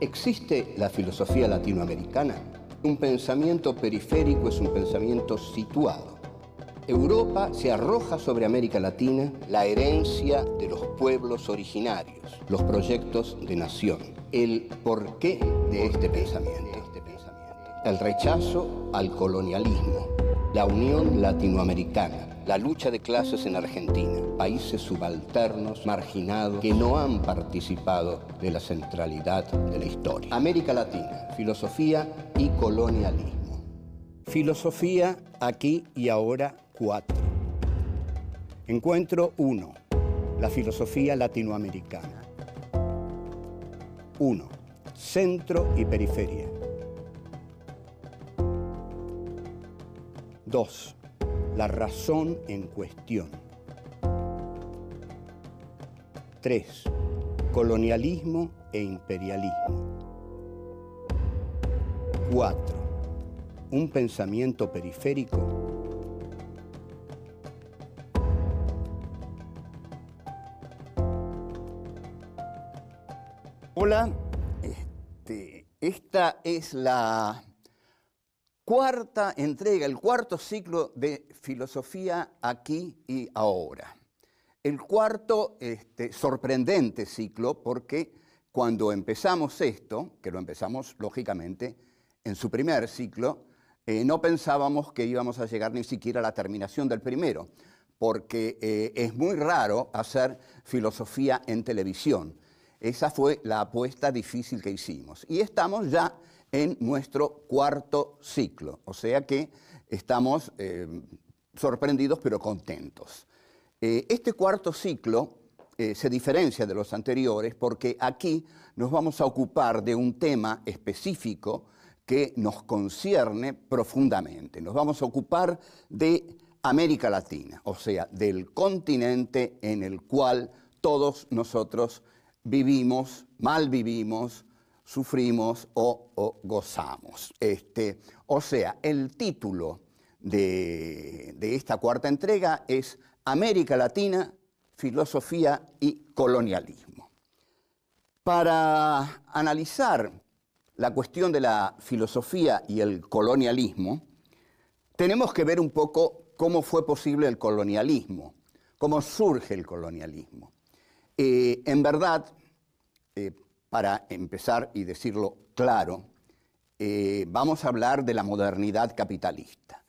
¿Existe la filosofía latinoamericana? Un pensamiento periférico es un pensamiento situado. Europa se arroja sobre América Latina la herencia de los pueblos originarios, los proyectos de nación, el porqué de este pensamiento, el rechazo al colonialismo, la unión latinoamericana, la lucha de clases en Argentina, países subalternos, marginados, que no han participado de la centralidad de la historia. América Latina, filosofía y colonialismo. Filosofía aquí y ahora 4. Encuentro 1. La filosofía latinoamericana. 1. Centro y periferia. 2. La razón en cuestión. 3. Colonialismo e imperialismo. 4. Un pensamiento periférico. Hola, esta es la cuarta entrega, el cuarto ciclo de filosofía aquí y ahora. El cuarto sorprendente ciclo porque cuando empezamos esto, que lo empezamos lógicamente en su primer ciclo, no pensábamos que íbamos a llegar ni siquiera a la terminación del primero, porque es muy raro hacer filosofía en televisión. Esa fue la apuesta difícil que hicimos. Y estamos ya en nuestro cuarto ciclo, o sea que estamos sorprendidos pero contentos. Este cuarto ciclo se diferencia de los anteriores porque aquí nos vamos a ocupar de un tema específico que nos concierne profundamente. Nos vamos a ocupar de América Latina, o sea, del continente en el cual todos nosotros vivimos, malvivimos, sufrimos o gozamos. O sea, el título de esta cuarta entrega es América Latina, filosofía y colonialismo. Para analizar la cuestión de la filosofía y el colonialismo, tenemos que ver un poco cómo fue posible el colonialismo, cómo surge el colonialismo. En verdad, para empezar y decirlo claro, vamos a hablar de la modernidad capitalista.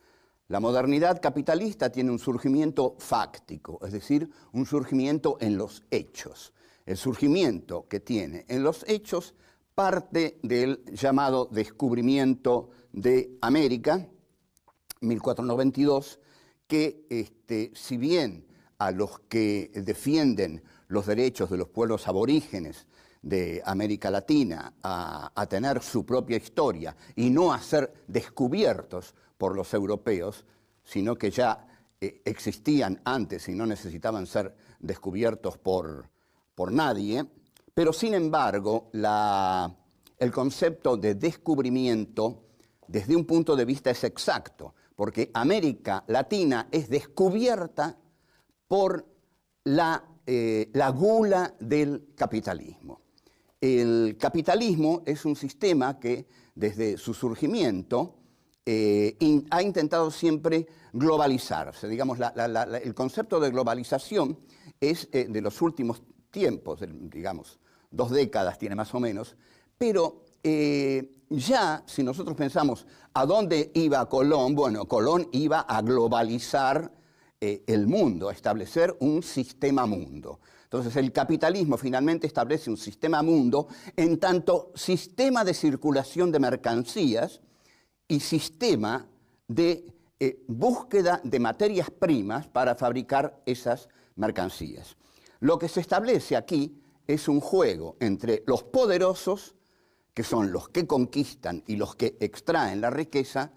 La modernidad capitalista tiene un surgimiento fáctico, es decir, un surgimiento en los hechos. El surgimiento que tiene en los hechos parte del llamado descubrimiento de América, 1492, que si bien a los que defienden los derechos de los pueblos aborígenes de América Latina a tener su propia historia y no a ser descubiertos por los europeos, sino que ya existían antes y no necesitaban ser descubiertos por nadie, pero sin embargo el concepto de descubrimiento desde un punto de vista es exacto, porque América Latina es descubierta por la gula del capitalismo. El capitalismo es un sistema que desde su surgimiento ha intentado siempre globalizarse. Digamos, el concepto de globalización es de los últimos tiempos, digamos, 2 décadas tiene más o menos, pero ya si nosotros pensamos a dónde iba Colón, bueno, Colón iba a globalizar el mundo, a establecer un sistema mundo. Entonces el capitalismo finalmente establece un sistema mundo en tanto sistema de circulación de mercancías y sistema de búsqueda de materias primas para fabricar esas mercancías. Lo que se establece aquí es un juego entre los poderosos, que son los que conquistan y los que extraen la riqueza,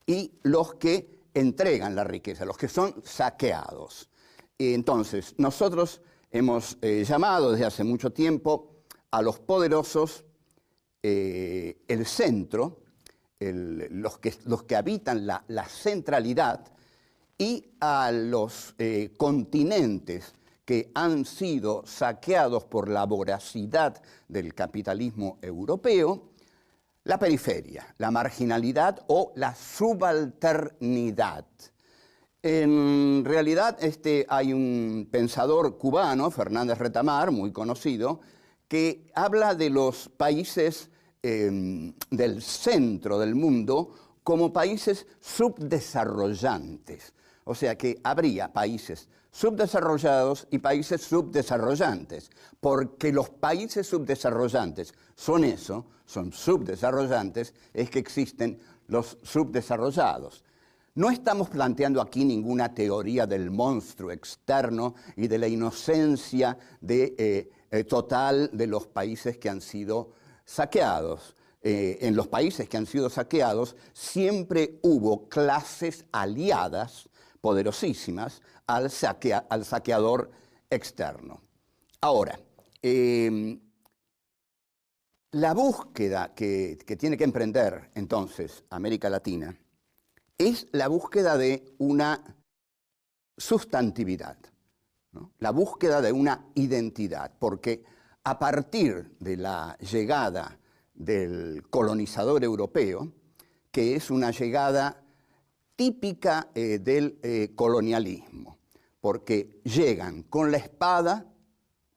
y los que entregan la riqueza, los que son saqueados. Entonces, nosotros hemos llamado desde hace mucho tiempo a los poderosos el centro, los que habitan la centralidad, y a los continentes que han sido saqueados por la voracidad del capitalismo europeo, la periferia, la marginalidad o la subalternidad. En realidad hay un pensador cubano, Fernández Retamar, muy conocido, que habla de los países del centro del mundo como países subdesarrollantes. O sea que habría países subdesarrollados y países subdesarrollantes, porque los países subdesarrollantes son eso, son subdesarrollantes, es que existen los subdesarrollados. No estamos planteando aquí ninguna teoría del monstruo externo y de la inocencia total de los países que han sido saqueados. En los países que han sido saqueados siempre hubo clases aliadas poderosísimas al saqueador externo. Ahora, la búsqueda que tiene que emprender entonces América Latina es la búsqueda de una sustantividad, ¿no? La búsqueda de una identidad, porque a partir de la llegada del colonizador europeo, que es una llegada típica del colonialismo, porque llegan con la espada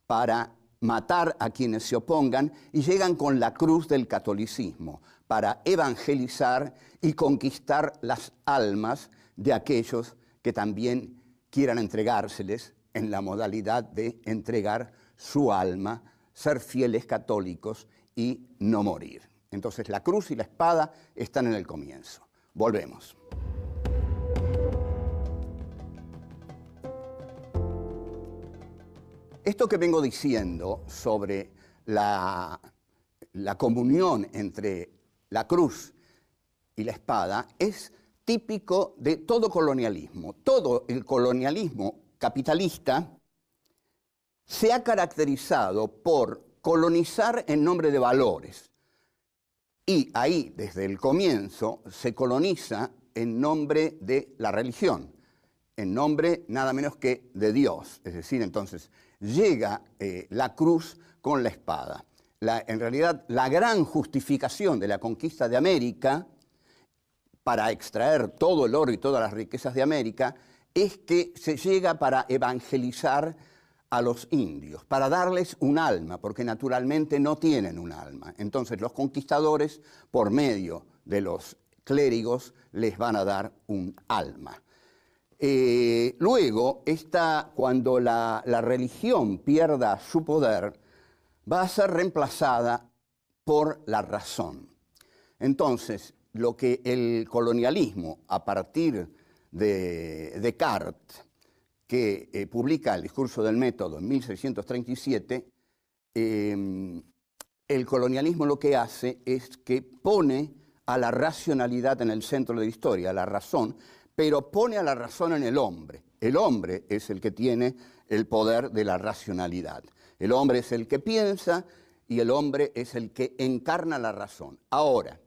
para matar a quienes se opongan y llegan con la cruz del catolicismo para evangelizar y conquistar las almas de aquellos que también quieran entregárseles en la modalidad de entregar su alma, ser fieles católicos y no morir. Entonces la cruz y la espada están en el comienzo. Volvemos. Esto que vengo diciendo sobre la comunión entre la cruz y la espada es típico de todo colonialismo. Todo el colonialismo capitalista se ha caracterizado por colonizar en nombre de valores. Y ahí, desde el comienzo, se coloniza en nombre de la religión, en nombre nada menos que de Dios. Es decir, entonces, llega la cruz con la espada. En realidad, la gran justificación de la conquista de América, para extraer todo el oro y todas las riquezas de América, es que se llega para evangelizar a los indios, para darles un alma, porque naturalmente no tienen un alma. Entonces los conquistadores, por medio de los clérigos, les van a dar un alma. Luego, cuando la religión pierda su poder, va a ser reemplazada por la razón. Entonces, lo que el colonialismo, a partir de Descartes, que publica el discurso del método en 1637, el colonialismo lo que hace es que pone a la racionalidad en el centro de la historia, a la razón, pero pone a la razón en el hombre. El hombre es el que tiene el poder de la racionalidad. El hombre es el que piensa y el hombre es el que encarna la razón. Ahora,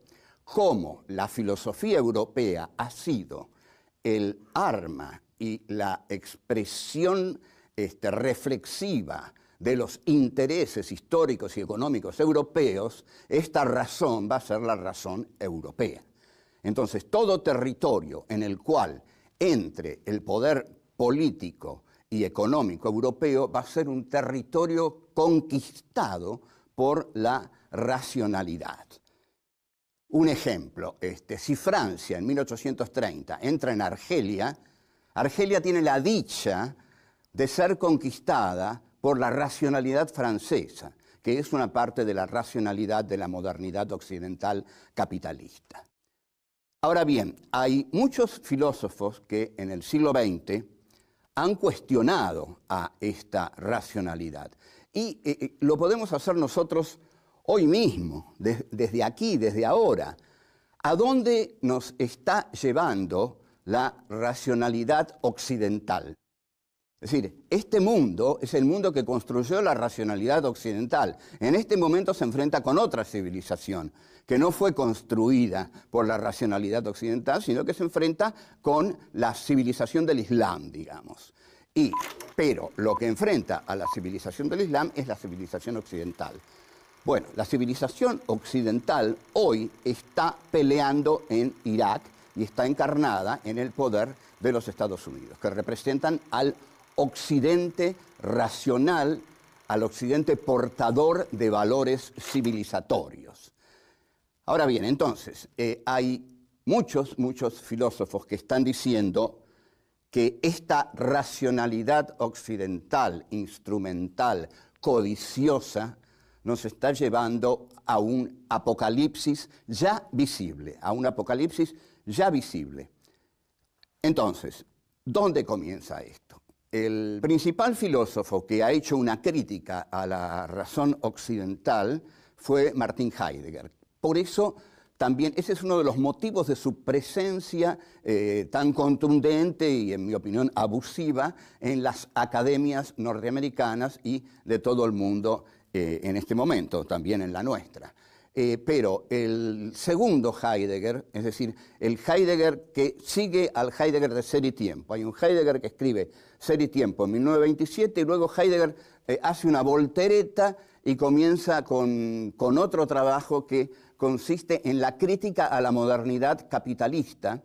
como la filosofía europea ha sido el arma y la expresión reflexiva de los intereses históricos y económicos europeos, esta razón va a ser la razón europea. Entonces, todo territorio en el cual entre el poder político y económico europeo va a ser un territorio conquistado por la racionalidad. Un ejemplo, si Francia en 1830 entra en Argelia, Argelia tiene la dicha de ser conquistada por la racionalidad francesa, que es una parte de la racionalidad de la modernidad occidental capitalista. Ahora bien, hay muchos filósofos que en el siglo XX han cuestionado a esta racionalidad. Y lo podemos hacer nosotros hoy mismo, desde aquí, desde ahora. ¿A dónde nos está llevando la racionalidad occidental? Es decir, este mundo es el mundo que construyó la racionalidad occidental. En este momento se enfrenta con otra civilización que no fue construida por la racionalidad occidental, sino que se enfrenta con la civilización del Islam, digamos. Pero lo que enfrenta a la civilización del Islam es la civilización occidental. Bueno, la civilización occidental hoy está peleando en Irak y está encarnada en el poder de los Estados Unidos, que representan al occidente racional, al occidente portador de valores civilizatorios. Ahora bien, entonces, hay muchos filósofos que están diciendo que esta racionalidad occidental, instrumental, codiciosa, nos está llevando a un apocalipsis ya visible, Entonces, ¿dónde comienza esto? El principal filósofo que ha hecho una crítica a la razón occidental fue Martin Heidegger. Por eso también ese es uno de los motivos de su presencia tan contundente y, en mi opinión, abusiva en las academias norteamericanas y de todo el mundo en este momento, también en la nuestra. Pero el segundo Heidegger, es decir, el Heidegger que sigue al Heidegger de Ser y Tiempo. Hay un Heidegger que escribe Ser y Tiempo en 1927 y luego Heidegger hace una voltereta y comienza con otro trabajo que consiste en la crítica a la modernidad capitalista,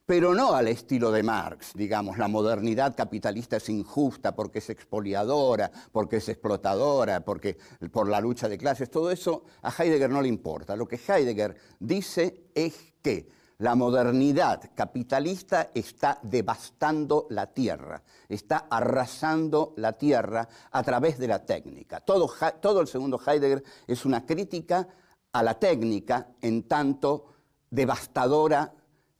pero no al estilo de Marx, digamos, la modernidad capitalista es injusta porque es expoliadora, porque es explotadora, por la lucha de clases, todo eso a Heidegger no le importa. Lo que Heidegger dice es que la modernidad capitalista está devastando la tierra, está arrasando la tierra a través de la técnica. Todo el segundo Heidegger es una crítica a la técnica en tanto devastadora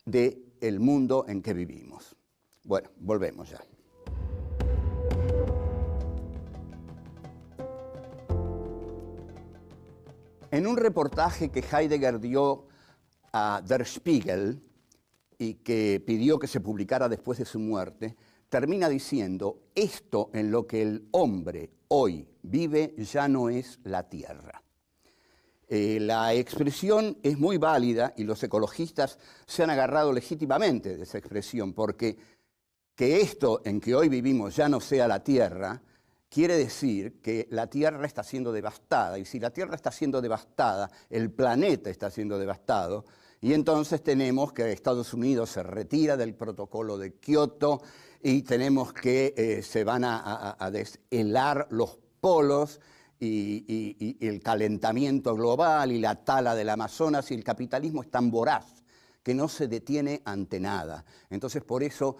del mundo en que vivimos. Bueno, volvemos ya. En un reportaje que Heidegger dio a Der Spiegel y que pidió que se publicara después de su muerte, termina diciendo: esto en lo que el hombre hoy vive ya no es la tierra. La expresión es muy válida y los ecologistas se han agarrado legítimamente de esa expresión, porque que esto en que hoy vivimos ya no sea la tierra, quiere decir que la tierra está siendo devastada, y si la tierra está siendo devastada, el planeta está siendo devastado, y entonces tenemos que Estados Unidos se retira del protocolo de Kioto y tenemos que se van a deshelar los polos, y el calentamiento global y la tala del Amazonas, y el capitalismo es tan voraz que no se detiene ante nada. Entonces por eso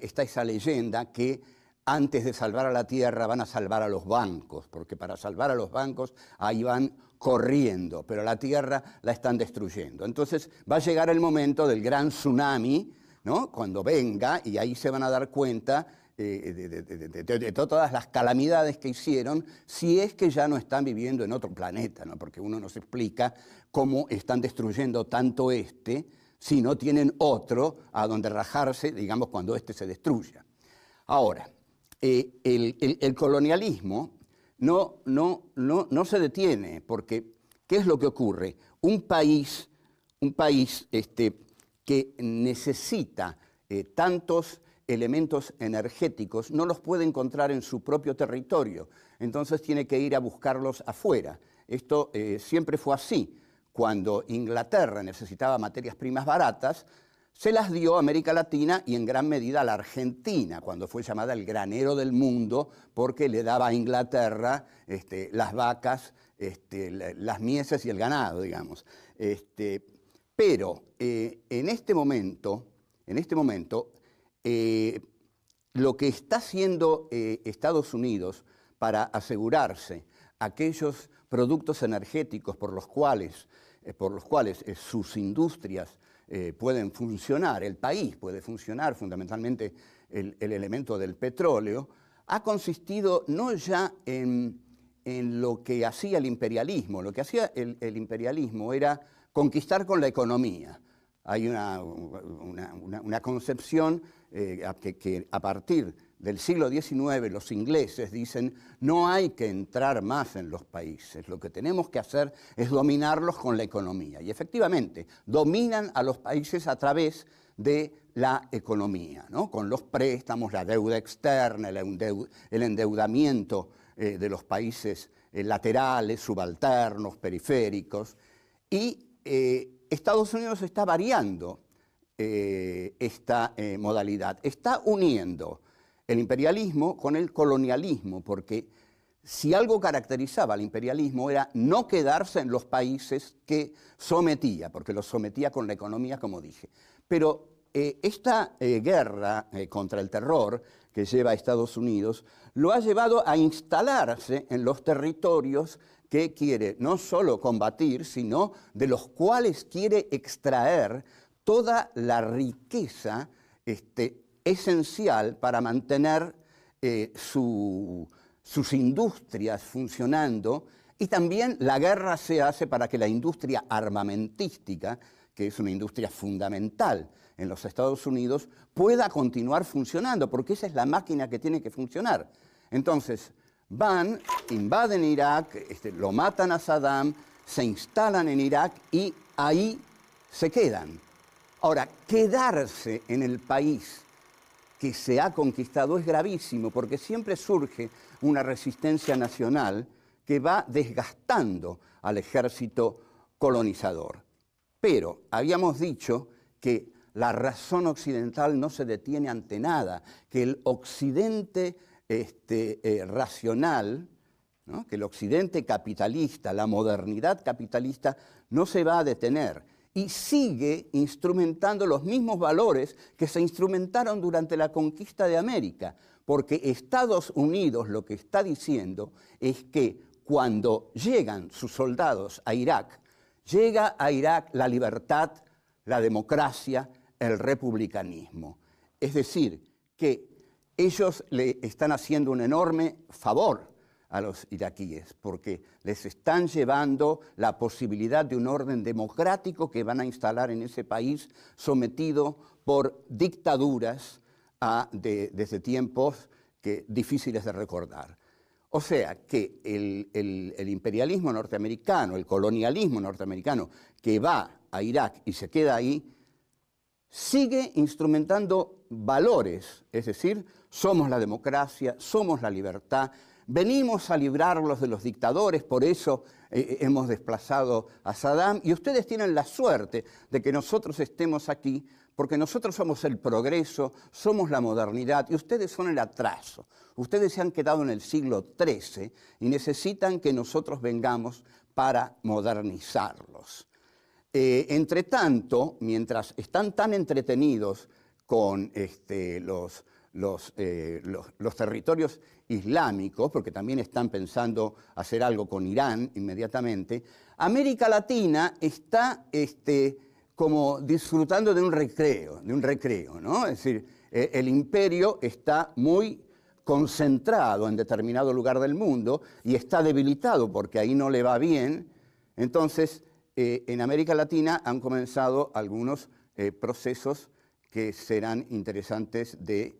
está esa leyenda que antes de salvar a la tierra van a salvar a los bancos, porque para salvar a los bancos ahí van corriendo, pero la tierra la están destruyendo. Entonces va a llegar el momento del gran tsunami, ¿no? Cuando venga, y ahí se van a dar cuenta de todas las calamidades que hicieron, si es que ya no están viviendo en otro planeta, ¿no? Porque uno no se explica cómo están destruyendo tanto si no tienen otro a donde rajarse, digamos, cuando se destruya. Ahora, el colonialismo no se detiene, porque ¿qué es lo que ocurre? Un país que necesita tantos elementos energéticos no los puede encontrar en su propio territorio, entonces tiene que ir a buscarlos afuera. Esto siempre fue así. Cuando Inglaterra necesitaba materias primas baratas, se las dio a América Latina y en gran medida a la Argentina, cuando fue llamada el granero del mundo, porque le daba a Inglaterra las vacas, las mieses y el ganado, digamos. Pero en este momento, lo que está haciendo Estados Unidos para asegurarse aquellos productos energéticos por los cuales sus industrias pueden funcionar, el país puede funcionar, fundamentalmente el elemento del petróleo, ha consistido no ya en lo que hacía el imperialismo. Lo que hacía el imperialismo era conquistar con la economía. Hay una concepción que a partir del siglo XIX los ingleses dicen: no hay que entrar más en los países, lo que tenemos que hacer es dominarlos con la economía. Y efectivamente, dominan a los países a través de la economía, ¿no? Con los préstamos, la deuda externa, el endeudamiento de los países laterales, subalternos, periféricos. Y Estados Unidos está variando esta modalidad, está uniendo el imperialismo con el colonialismo, porque si algo caracterizaba al imperialismo era no quedarse en los países que sometía, porque los sometía con la economía, como dije. Pero esta guerra contra el terror que lleva a Estados Unidos lo ha llevado a instalarse en los territorios que quiere no solo combatir, sino de los cuales quiere extraer toda la riqueza esencial para mantener sus industrias funcionando, y también la guerra se hace para que la industria armamentística, que es una industria fundamental en los Estados Unidos, pueda continuar funcionando, porque esa es la máquina que tiene que funcionar. Entonces, van, invaden Irak, lo matan a Saddam, se instalan en Irak y ahí se quedan. Ahora, quedarse en el país que se ha conquistado es gravísimo, porque siempre surge una resistencia nacional que va desgastando al ejército colonizador. Pero habíamos dicho que la razón occidental no se detiene ante nada, que el occidente racional, ¿no? Que el occidente capitalista, la modernidad capitalista, no se va a detener y sigue instrumentando los mismos valores que se instrumentaron durante la conquista de América, porque Estados Unidos lo que está diciendo es que cuando llegan sus soldados a Irak, llega a Irak la libertad, la democracia, el republicanismo. Es decir, que ellos le están haciendo un enorme favor a los iraquíes, porque les están llevando la posibilidad de un orden democrático que van a instalar en ese país sometido por dictaduras desde tiempos difíciles de recordar. O sea que el imperialismo norteamericano, el colonialismo norteamericano que va a Irak y se queda ahí, sigue instrumentando valores, es decir, somos la democracia, somos la libertad, venimos a librarlos de los dictadores, por eso hemos desplazado a Saddam, y ustedes tienen la suerte de que nosotros estemos aquí, porque nosotros somos el progreso, somos la modernidad, y ustedes son el atraso. Ustedes se han quedado en el siglo XIII y necesitan que nosotros vengamos para modernizarlos. Entre tanto, mientras están tan entretenidos con los territorios islámicos, porque también están pensando hacer algo con Irán inmediatamente, América Latina está como disfrutando de un recreo, ¿no? Es decir, el imperio está muy concentrado en determinado lugar del mundo y está debilitado porque ahí no le va bien. Entonces, en América Latina han comenzado algunos procesos que serán interesantes de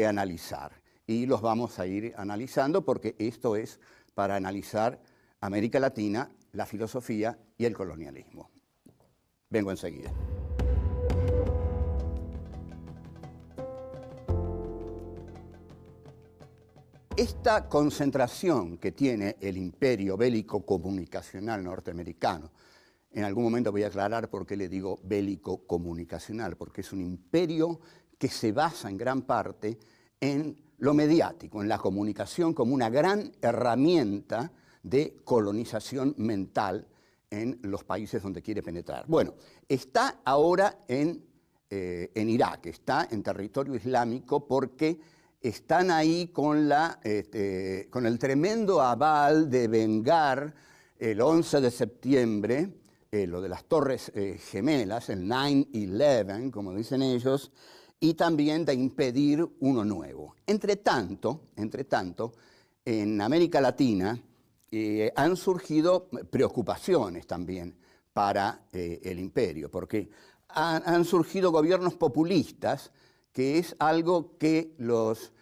analizar. Y los vamos a ir analizando porque esto es para analizar América Latina, la filosofía y el colonialismo. Vengo enseguida. Esta concentración que tiene el imperio bélico comunicacional norteamericano, en algún momento voy a aclarar por qué le digo bélico comunicacional, porque es un imperio que se basa en gran parte en lo mediático, en la comunicación como una gran herramienta de colonización mental en los países donde quiere penetrar. Bueno, está ahora en Irak, está en territorio islámico porque están ahí con el tremendo aval de vengar el 11 de septiembre, lo de las Torres Gemelas, el 9/11, como dicen ellos, y también de impedir uno nuevo. Entre tanto, en América Latina han surgido preocupaciones también para el imperio, porque han surgido gobiernos populistas, que es algo que los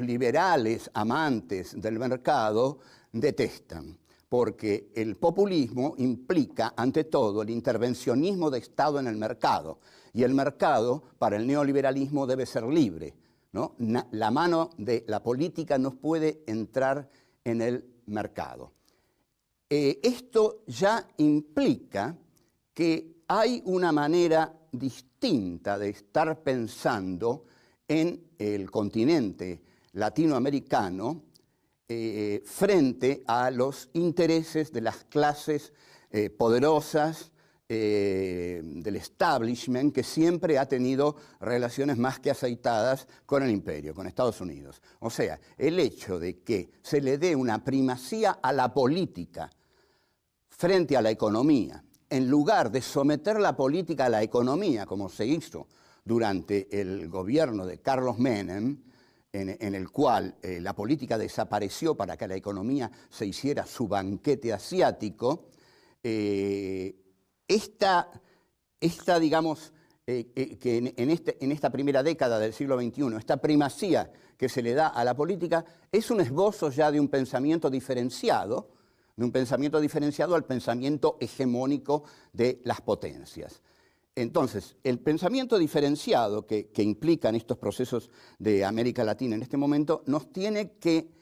liberales amantes del mercado detestan, porque el populismo implica, ante todo, el intervencionismo de Estado en el mercado, y el mercado, para el neoliberalismo, debe ser libre, ¿no? La mano de la política no puede entrar en el mercado. Esto ya implica que hay una manera distinta de estar pensando en el continente latinoamericano frente a los intereses de las clases poderosas del establishment, que siempre ha tenido relaciones más que aceitadas con el imperio, con Estados Unidos. O sea, el hecho de que se le dé una primacía a la política frente a la economía, en lugar de someter la política a la economía, como se hizo durante el gobierno de Carlos Menem, en el cual la política desapareció para que la economía se hiciera su banquete asiático, digamos, que en esta primera década del siglo XXI, esta primacía que se le da a la política, es un esbozo ya de un pensamiento diferenciado al pensamiento hegemónico de las potencias. Entonces, el pensamiento diferenciado que implican estos procesos de América Latina en este momento nos tiene que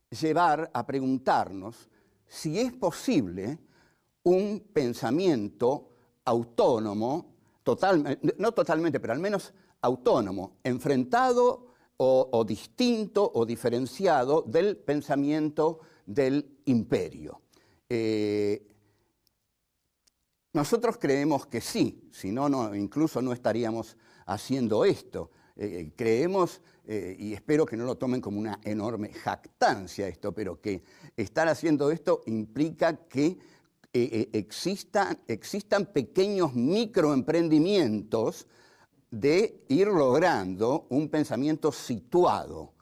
llevar a preguntarnos si es posible un pensamiento autónomo, no totalmente, pero al menos autónomo, enfrentado o distinto o diferenciado del pensamiento del imperio. Nosotros creemos que sí, si no, incluso no estaríamos haciendo esto. Creemos, y espero que no lo tomen como una enorme jactancia esto, pero que estar haciendo esto implica que existan pequeños microemprendimientos de ir logrando un pensamiento situado.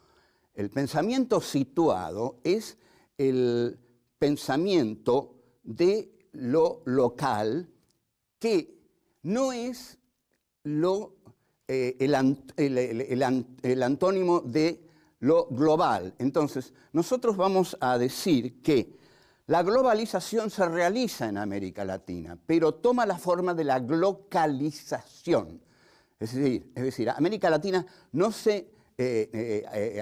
El pensamiento situado es el pensamiento de lo local, que no es el antónimo de lo global. Entonces, nosotros vamos a decir que la globalización se realiza en América Latina, pero toma la forma de la glocalización. Es decir, América Latina no se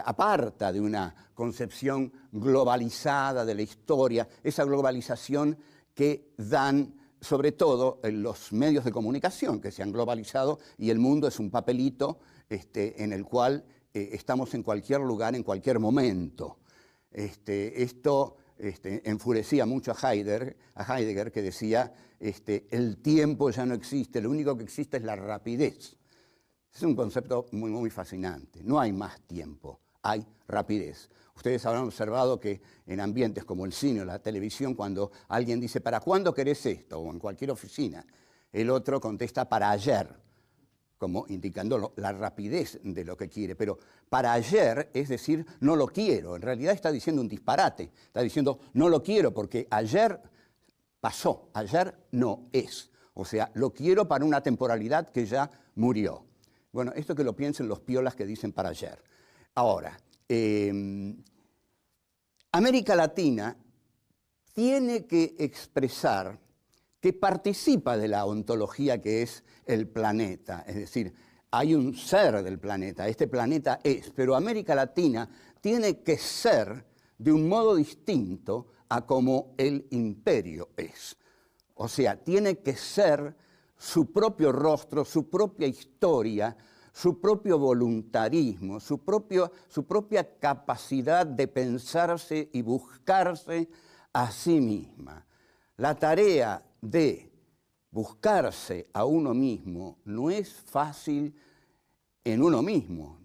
aparta de una concepción globalizada de la historia, esa globalización que dan sobre todo los medios de comunicación que se han globalizado, y el mundo es un papelito en el cual estamos en cualquier lugar, en cualquier momento. Esto enfurecía mucho a Heidegger, que decía, el tiempo ya no existe, lo único que existe es la rapidez. Es un concepto muy, muy fascinante. No hay más tiempo, hay rapidez. Ustedes habrán observado que en ambientes como el cine o la televisión, cuando alguien dice, ¿para cuándo querés esto? O en cualquier oficina, el otro contesta, para ayer, como indicando la rapidez de lo que quiere. Pero para ayer es decir, no lo quiero. En realidad está diciendo un disparate. Está diciendo, no lo quiero porque ayer pasó, ayer no es. O sea, lo quiero para una temporalidad que ya murió. Bueno, esto que lo piensen los piolas que dicen para ayer. Ahora, América Latina tiene que expresar que participa de la ontología que es el planeta. Es decir, hay un ser del planeta, este planeta es, pero América Latina tiene que ser de un modo distinto a como el imperio es. O sea, tiene que ser su propio rostro, su propia historia, su propio voluntarismo, su propia capacidad de pensarse y buscarse a sí misma. La tarea de buscarse a uno mismo no es fácil en uno mismo.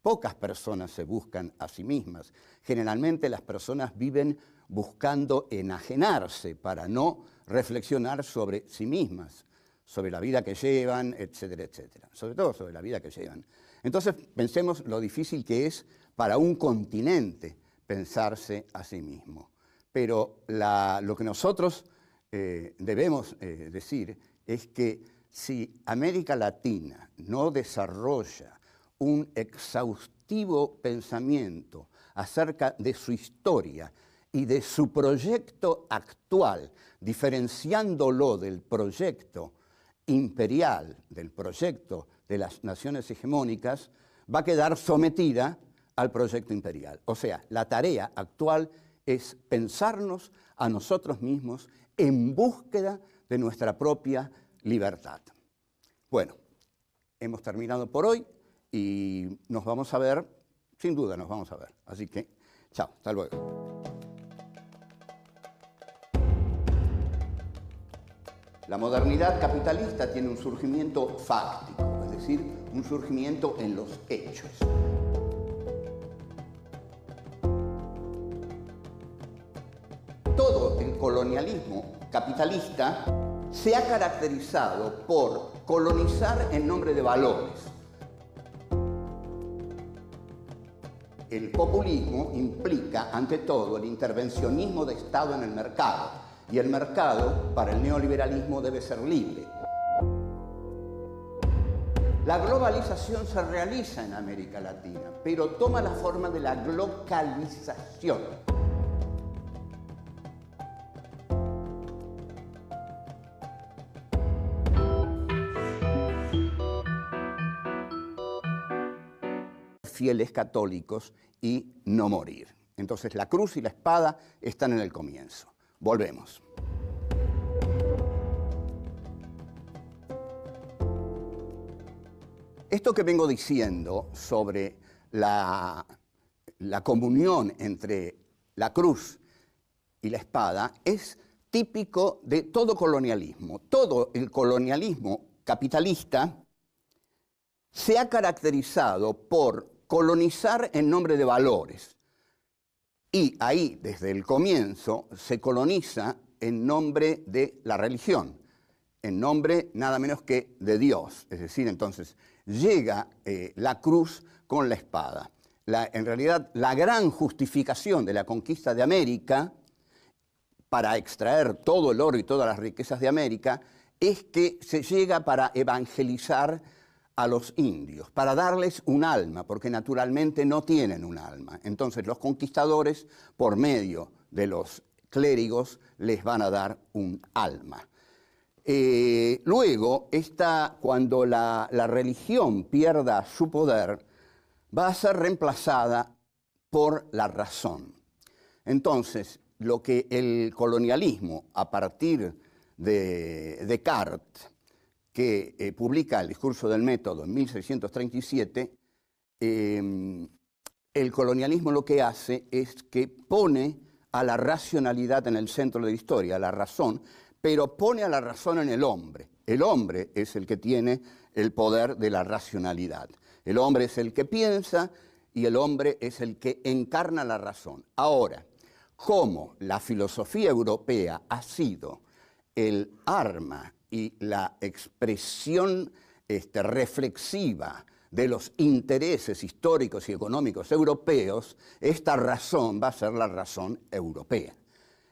Pocas personas se buscan a sí mismas. Generalmente las personas viven buscando enajenarse para no reflexionar sobre sí mismas, sobre la vida que llevan, etcétera, etcétera. Sobre todo sobre la vida que llevan. Entonces pensemos lo difícil que es para un continente pensarse a sí mismo. Pero lo que nosotros debemos decir es que si América Latina no desarrolla un exhaustivo pensamiento acerca de su historia y de su proyecto actual, diferenciándolo del proyecto imperial, del proyecto de las naciones hegemónicas, va a quedar sometida al proyecto imperial. O sea, la tarea actual es pensarnos a nosotros mismos en búsqueda de nuestra propia libertad. Bueno, hemos terminado por hoy y nos vamos a ver, sin duda nos vamos a ver. Así que, chao, hasta luego. La modernidad capitalista tiene un surgimiento fáctico, es decir, un surgimiento en los hechos. Todo el colonialismo capitalista se ha caracterizado por colonizar en nombre de valores. El populismo implica, ante todo, el intervencionismo de Estado en el mercado. Y el mercado, para el neoliberalismo, debe ser libre. La globalización se realiza en América Latina, pero toma la forma de la glocalización. Fieles católicos y no morir. Entonces la cruz y la espada están en el comienzo. Volvemos. Esto que vengo diciendo sobre la comunión entre la cruz y la espada es típico de todo colonialismo. Todo el colonialismo capitalista se ha caracterizado por colonizar en nombre de valores. Y ahí, desde el comienzo, se coloniza en nombre de la religión, en nombre nada menos que de Dios. Es decir, entonces, llega la cruz con la espada. En realidad, la gran justificación de la conquista de América, para extraer todo el oro y todas las riquezas de América, es que se llega para evangelizar a los indios, para darles un alma, porque naturalmente no tienen un alma. Entonces los conquistadores, por medio de los clérigos, les van a dar un alma. Luego, cuando la religión pierda su poder, va a ser reemplazada por la razón. Entonces, lo que el colonialismo, a partir de Descartes, que publica el discurso del método en 1637, el colonialismo lo que hace es que pone a la racionalidad en el centro de la historia, a la razón, pero pone a la razón en el hombre. El hombre es el que tiene el poder de la racionalidad. El hombre es el que piensa y el hombre es el que encarna la razón. Ahora, como la filosofía europea ha sido el arma y la expresión reflexiva de los intereses históricos y económicos europeos, esta razón va a ser la razón europea.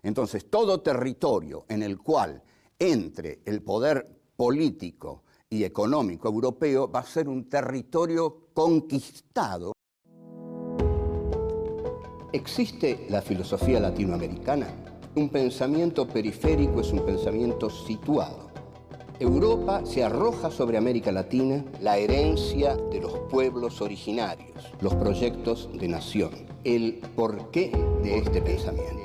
Entonces, todo territorio en el cual entre el poder político y económico europeo va a ser un territorio conquistado. ¿Existe la filosofía latinoamericana? Un pensamiento periférico es un pensamiento situado. Europa se arroja sobre América Latina la herencia de los pueblos originarios, los proyectos de nación, el porqué de este pensamiento,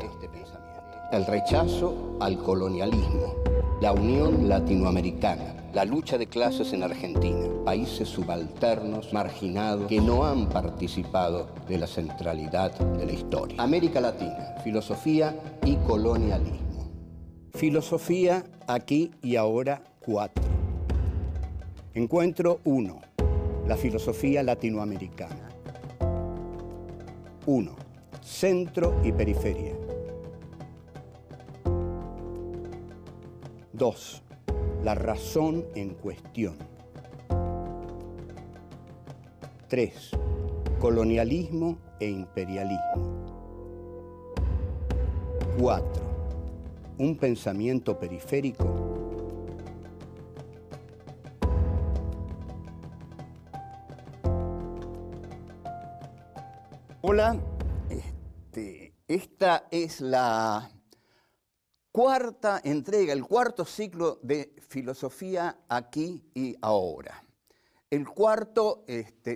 el rechazo al colonialismo, la unión latinoamericana, la lucha de clases en Argentina, países subalternos, marginados, que no han participado de la centralidad de la historia. América Latina, filosofía y colonialismo. Filosofía aquí y ahora 4. Encuentro 1. La filosofía latinoamericana. 1. Centro y periferia. 2. La razón en cuestión. 3. Colonialismo e imperialismo. 4. Un pensamiento periférico. Hola, Esta es la cuarta entrega, el cuarto ciclo de Filosofía aquí y ahora. El cuarto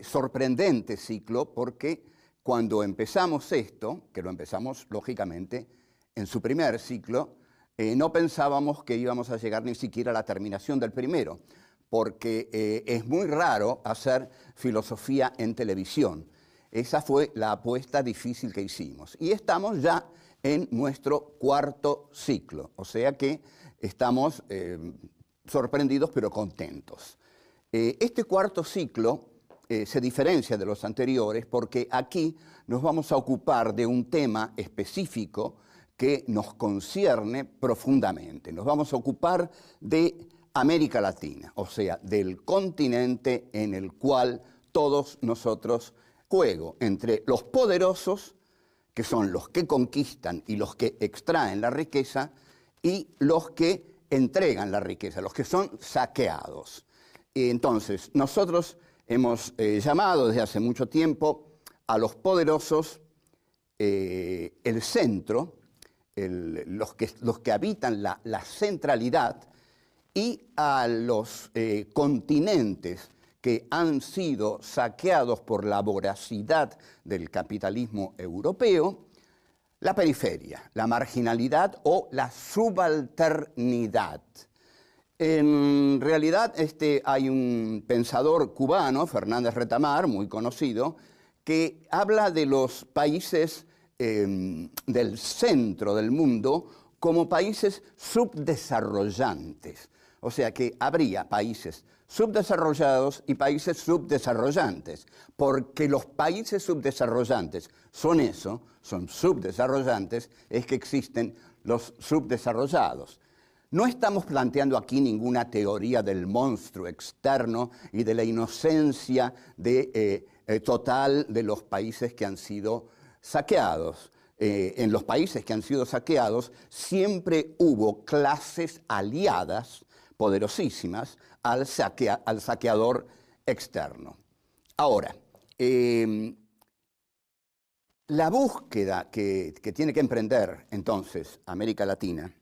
sorprendente ciclo, porque cuando empezamos esto, que lo empezamos lógicamente en su primer ciclo, no pensábamos que íbamos a llegar ni siquiera a la terminación del primero, porque es muy raro hacer filosofía en televisión. Esa fue la apuesta difícil que hicimos. Y estamos ya en nuestro cuarto ciclo, o sea que estamos sorprendidos pero contentos. Este cuarto ciclo se diferencia de los anteriores porque aquí nos vamos a ocupar de un tema específico que nos concierne profundamente. Nos vamos a ocupar de América Latina, o sea, del continente en el cual todos nosotros juego entre los poderosos, que son los que conquistan y los que extraen la riqueza, y los que entregan la riqueza, los que son saqueados. Y entonces, nosotros hemos llamado desde hace mucho tiempo a los poderosos el centro, los que habitan la centralidad, y a los continentes que han sido saqueados por la voracidad del capitalismo europeo, la periferia, la marginalidad o la subalternidad. En realidad hay un pensador cubano, Fernández Retamar, muy conocido, que habla de los países del centro del mundo como países subdesarrollantes. O sea que habría países subdesarrollados y países subdesarrollantes, porque los países subdesarrollantes son eso, son subdesarrollantes, es que existen los subdesarrollados. No estamos planteando aquí ninguna teoría del monstruo externo y de la inocencia total de los países que han sido saqueados. En los países que han sido saqueados siempre hubo clases aliadas poderosísimas al saqueador externo. Ahora, la búsqueda que tiene que emprender entonces América Latina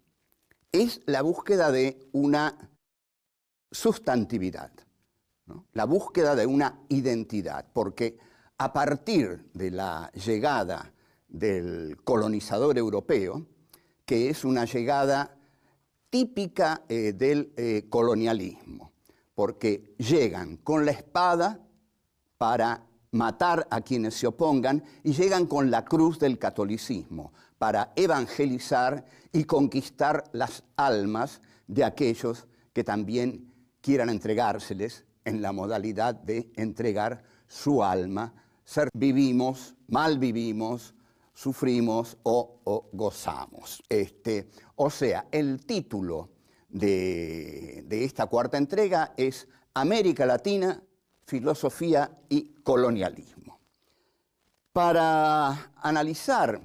es la búsqueda de una sustantividad, ¿no? La búsqueda de una identidad, porque a partir de la llegada del colonizador europeo, que es una llegada típica del colonialismo, porque llegan con la espada para matar a quienes se opongan y llegan con la cruz del catolicismo para evangelizar y conquistar las almas de aquellos que también quieran entregárseles en la modalidad de entregar su alma. Vivimos, mal vivimos, sufrimos o gozamos. O sea, el título de esta cuarta entrega es América Latina, filosofía y colonialismo. Para analizar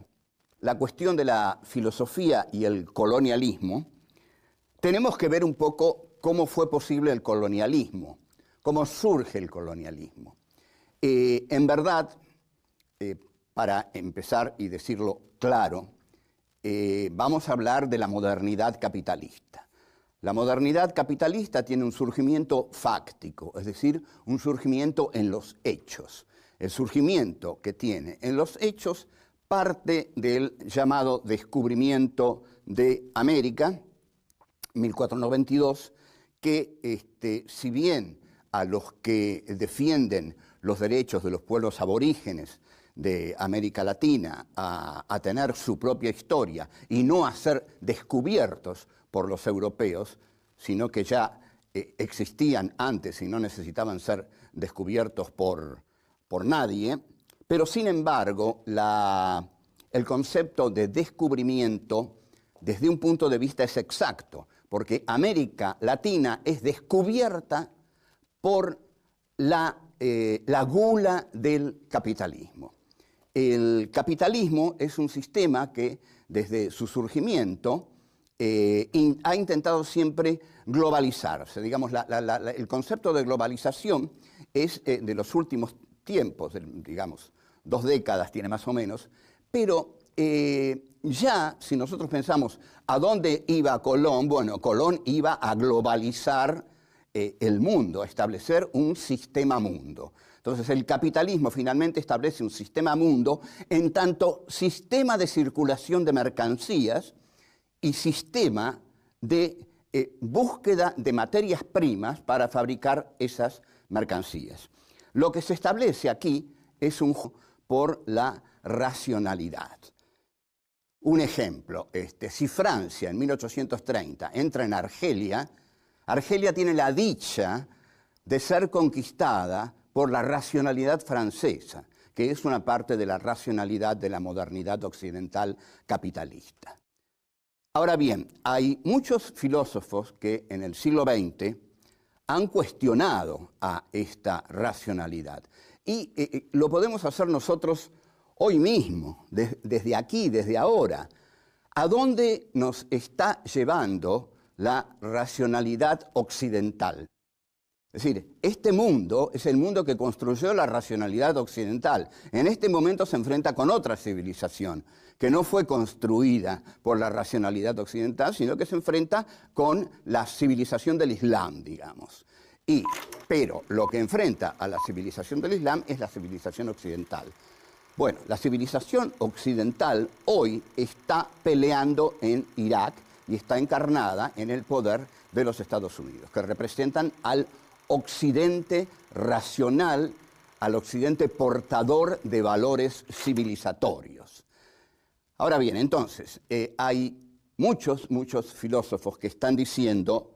la cuestión de la filosofía y el colonialismo, tenemos que ver un poco cómo fue posible el colonialismo, cómo surge el colonialismo. En verdad, para empezar y decirlo claro, vamos a hablar de la modernidad capitalista. La modernidad capitalista tiene un surgimiento fáctico, es decir, un surgimiento en los hechos. El surgimiento que tiene en los hechos parte del llamado descubrimiento de América, 1492, que si bien a los que defienden los derechos de los pueblos aborígenes de América Latina a tener su propia historia y no a ser descubiertos por los europeos, sino que ya existían antes y no necesitaban ser descubiertos por nadie, pero sin embargo el concepto de descubrimiento desde un punto de vista es exacto, porque América Latina es descubierta por la gula del capitalismo. El capitalismo es un sistema que desde su surgimiento ha intentado siempre globalizarse. Digamos, el concepto de globalización es de los últimos tiempos, digamos, 2 décadas tiene más o menos, pero ya, si nosotros pensamos a dónde iba Colón, bueno, Colón iba a globalizar el mundo, a establecer un sistema mundo. Entonces, el capitalismo finalmente establece un sistema mundo en tanto sistema de circulación de mercancías y sistema de búsqueda de materias primas para fabricar esas mercancías. Lo que se establece aquí es por la racionalidad. Un ejemplo, si Francia en 1830 entra en Argelia, Argelia tiene la dicha de ser conquistada por la racionalidad francesa, que es una parte de la racionalidad de la modernidad occidental capitalista. Ahora bien, hay muchos filósofos que en el siglo XX han cuestionado a esta racionalidad. Y lo podemos hacer nosotros hoy mismo, desde aquí, desde ahora. ¿A dónde nos está llevando la racionalidad occidental? Es decir, este mundo es el mundo que construyó la racionalidad occidental. En este momento se enfrenta con otra civilización, que no fue construida por la racionalidad occidental, sino que se enfrenta con la civilización del Islam, digamos. Pero lo que enfrenta a la civilización del Islam es la civilización occidental. Bueno, la civilización occidental hoy está peleando en Irak y está encarnada en el poder de los Estados Unidos, que representan al occidente racional, al occidente portador de valores civilizatorios. Ahora bien, entonces, hay muchos filósofos que están diciendo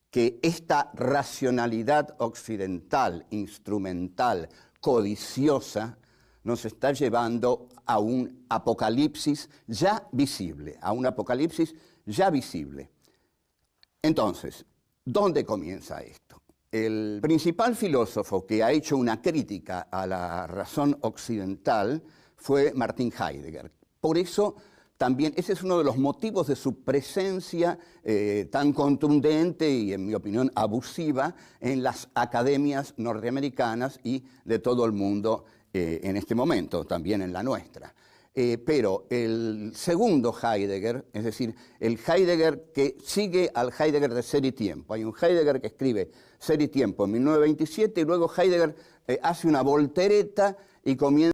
que esta racionalidad occidental, instrumental, codiciosa, nos está llevando a un apocalipsis ya visible, Entonces, ¿dónde comienza esto? El principal filósofo que ha hecho una crítica a la razón occidental fue Martin Heidegger. Por eso también ese es uno de los motivos de su presencia tan contundente y, en mi opinión, abusiva en las academias norteamericanas y de todo el mundo en este momento, también en la nuestra. Pero el segundo Heidegger, es decir, el Heidegger que sigue al Heidegger de Ser y Tiempo. Hay un Heidegger que escribe Ser y Tiempo en 1927 y luego Heidegger hace una voltereta y comienza